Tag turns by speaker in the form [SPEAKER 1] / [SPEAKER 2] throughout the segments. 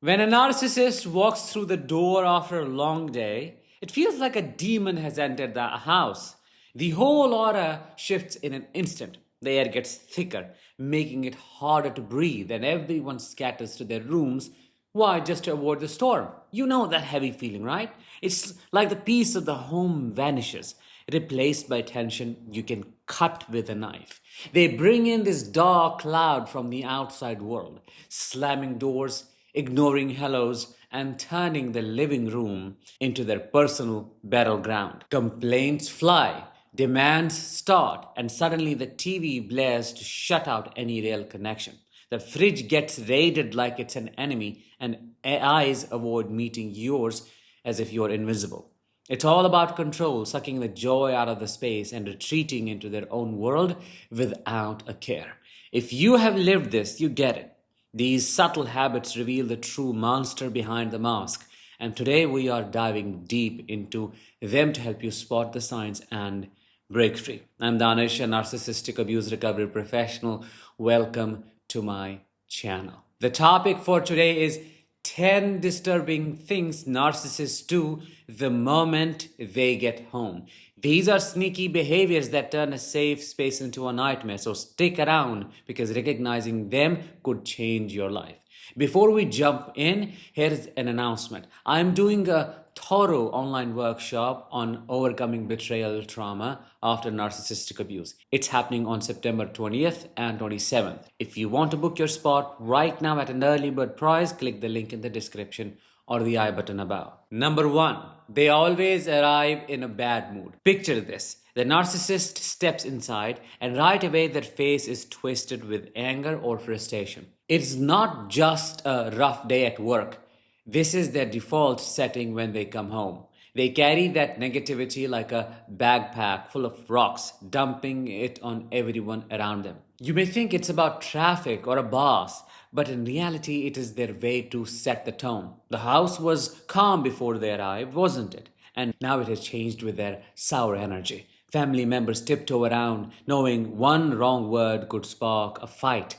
[SPEAKER 1] When a narcissist walks through the door after a long day, it feels like a demon has entered the house. The whole aura shifts in an instant. The air gets thicker, making it harder to breathe, and everyone scatters to their rooms. Why? Just to avoid the storm. You know that heavy feeling, right? It's like the peace of the home vanishes, replaced by tension you can cut with a knife. They bring in this dark cloud from the outside world, slamming doors, ignoring hellos, and turning the living room into their personal battleground. Complaints fly, demands start, and suddenly the TV blares to shut out any real connection. The fridge gets raided like it's an enemy, and eyes avoid meeting yours as if you're invisible. It's all about control, sucking the joy out of the space and retreating into their own world without a care. If you have lived this, you get it. These subtle habits reveal the true monster behind the mask, and today we are diving deep into them to help you spot the signs and break free. I'm Danish, a narcissistic abuse recovery professional. Welcome to my channel. The topic for today is 10 disturbing things narcissists do the moment they get home. These are sneaky behaviors that turn a safe space into a nightmare, so stick around because recognizing them could change your life. Before we jump in, here's an announcement. I'm doing a thorough online workshop on overcoming betrayal trauma after narcissistic abuse. It's happening on September 20th and 27th. If you want to book your spot right now at an early bird price, click the link in the description or the I button above. Number one, they always arrive in a bad mood. Picture this. The narcissist steps inside and right away their face is twisted with anger or frustration. It's not just a rough day at work. This is their default setting when they come home. They carry that negativity like a backpack full of rocks, dumping it on everyone around them. You may think it's about traffic or a boss, but in reality, it is their way to set the tone. The house was calm before they arrived, wasn't it? And now it has changed with their sour energy. Family members tiptoe around, knowing one wrong word could spark a fight.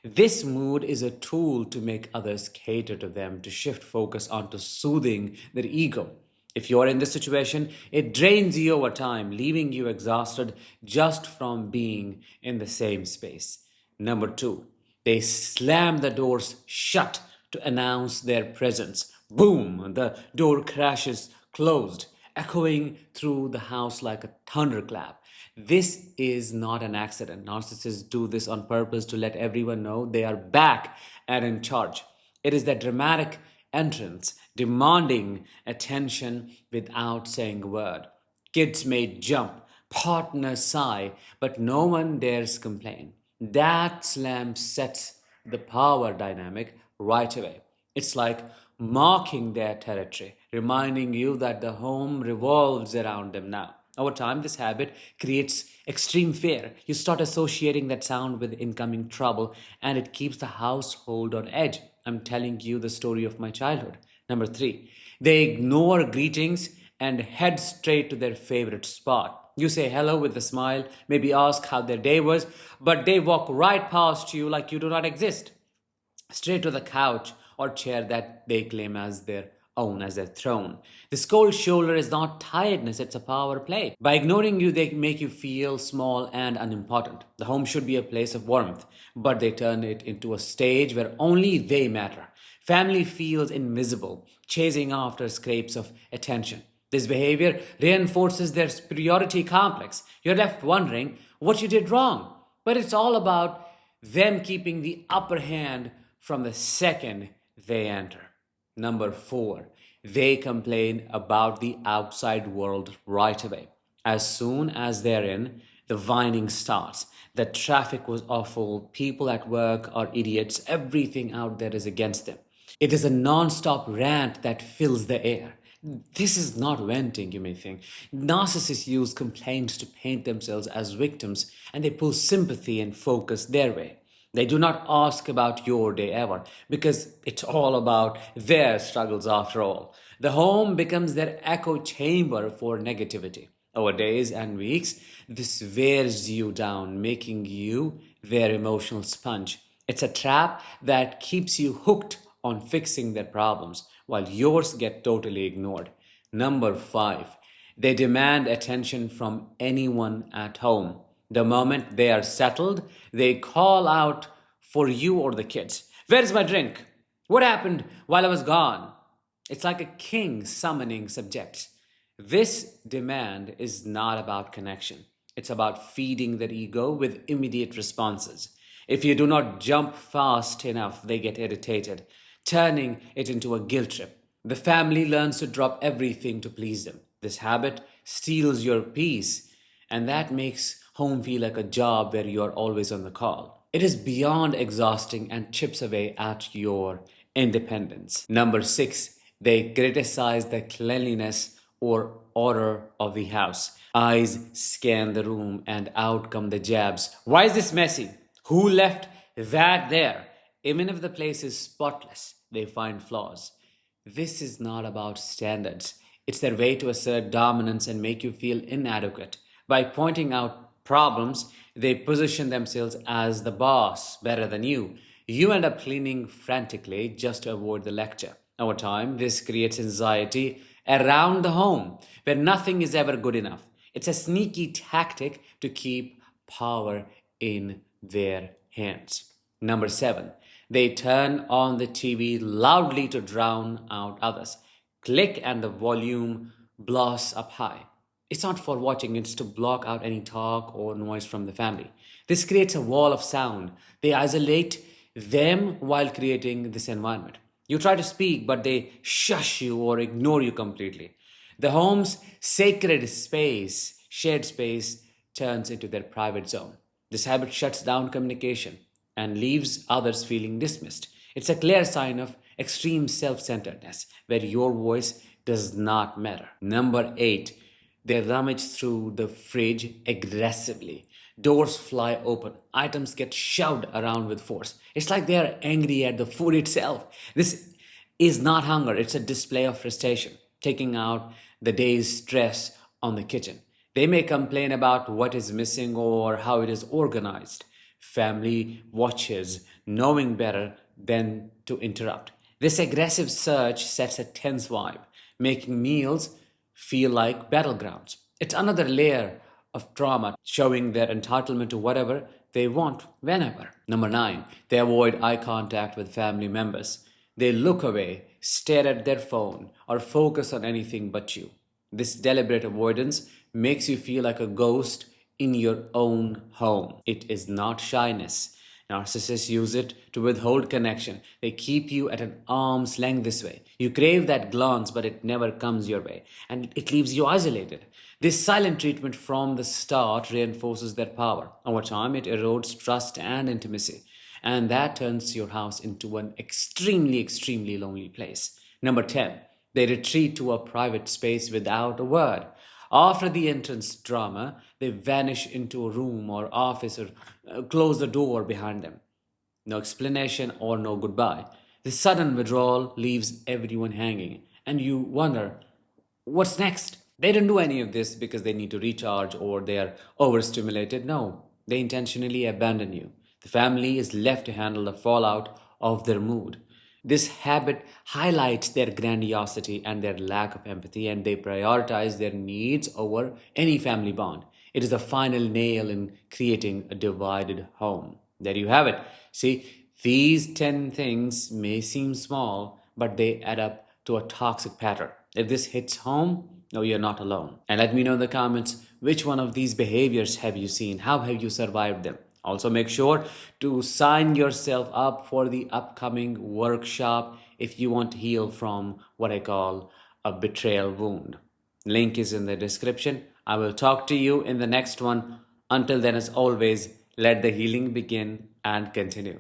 [SPEAKER 1] This mood is a tool to make others cater to them, to shift focus onto soothing their ego. If you're in this situation, it drains you over time, leaving you exhausted just from being in the same space. Number two, they slam the doors shut to announce their presence. Boom! The door crashes closed, echoing through the house like a thunderclap. This is not an accident. Narcissists do this on purpose to let everyone know they are back and in charge. It is that dramatic entrance, demanding attention without saying a word. Kids may jump, partners sigh, but no one dares complain. That slam sets the power dynamic right away. It's like marking their territory, reminding you that the home revolves around them now. Over time, this habit creates extreme fear. You start associating that sound with incoming trouble, and it keeps the household on edge. I'm telling you the story of my childhood. Number three, they ignore greetings and head straight to their favorite spot. You say hello with a smile, maybe ask how their day was, but they walk right past you like you do not exist, straight to the couch or chair that they claim as their own, as their throne. This cold shoulder is not tiredness, it's a power play. By ignoring you, they make you feel small and unimportant. The home should be a place of warmth, but they turn it into a stage where only they matter. Family feels invisible, chasing after scrapes of attention. This behavior reinforces their superiority complex. You're left wondering what you did wrong. But it's all about them keeping the upper hand from the second they enter. Number four, they complain about the outside world right away. As soon as they're in, the whining starts. The traffic was awful, people at work are idiots, everything out there is against them. It is a non-stop rant that fills the air. This is not venting, you may think. Narcissists use complaints to paint themselves as victims and they pull sympathy and focus their way. They do not ask about your day ever because it's all about their struggles after all. The home becomes their echo chamber for negativity. Over days and weeks, this wears you down, making you their emotional sponge. It's a trap that keeps you hooked on fixing their problems while yours get totally ignored. Number 5, they demand attention from anyone at home. The moment they are settled, they call out for you or the kids. Where's my drink? What happened while I was gone? It's like a king summoning subjects. This demand is not about connection. It's about feeding their ego with immediate responses. If you do not jump fast enough, they get irritated, turning it into a guilt trip. The family learns to drop everything to please them. This habit steals your peace, and that makes home feel like a job where you are always on the call. It is beyond exhausting and chips away at your independence. Number 6, they criticize the cleanliness or order of the house. Eyes scan the room and out come the jabs. Why is this messy? Who left that there? Even if the place is spotless, they find flaws. This is not about standards. It's their way to assert dominance and make you feel inadequate. By pointing out problems, they position themselves as the boss, better than you. You end up cleaning frantically just to avoid the lecture. Over time, this creates anxiety around the home where nothing is ever good enough. It's a sneaky tactic to keep power in their hands. Number 7, they turn on the TV loudly to drown out others. Click and the volume blasts up high. It's not for watching, it's to block out any talk or noise from the family. This creates a wall of sound. They isolate them while creating this environment. You try to speak, but they shush you or ignore you completely. The home's sacred space, shared space, turns into their private zone. This habit shuts down communication and leaves others feeling dismissed. It's a clear sign of extreme self centeredness where your voice does not matter. Number 8, they rummage through the fridge aggressively. Doors fly open. Items get shoved around with force. It's like they are angry at the food itself. This is not hunger, it's a display of frustration, taking out the day's stress on the kitchen. They may complain about what is missing or how it is organized. Family watches, knowing better than to interrupt. This aggressive search sets a tense vibe, making meals feel like battlegrounds. It's another layer of trauma, showing their entitlement to whatever they want whenever. Number 9, they avoid eye contact with family members. They look away, stare at their phone, or focus on anything but you. This deliberate avoidance makes you feel like a ghost in your own home. It is not shyness. Narcissists use it to withhold connection. They keep you at an arm's length this way. You crave that glance, but it never comes your way, and it leaves you isolated. This silent treatment from the start reinforces their power. Over time, it erodes trust and intimacy, and that turns your house into an extremely lonely place. Number 10, they retreat to a private space without a word. After the entrance drama, they vanish into a room or office or close the door behind them. No explanation or no goodbye. This sudden withdrawal leaves everyone hanging, and you wonder, what's next? They don't do any of this because they need to recharge or they are overstimulated. No, they intentionally abandon you. The family is left to handle the fallout of their mood. This habit highlights their grandiosity and their lack of empathy, and they prioritize their needs over any family bond. It is the final nail in creating a divided home. There you have it. See, these 10 things may seem small, but they add up to a toxic pattern. If this hits home, no, you're not alone. And let me know in the comments which one of these behaviors have you seen? How have you survived them? Also, make sure to sign yourself up for the upcoming workshop if you want to heal from what I call a betrayal wound. Link is in the description. I will talk to you in the next one. Until then, as always, let the healing begin and continue.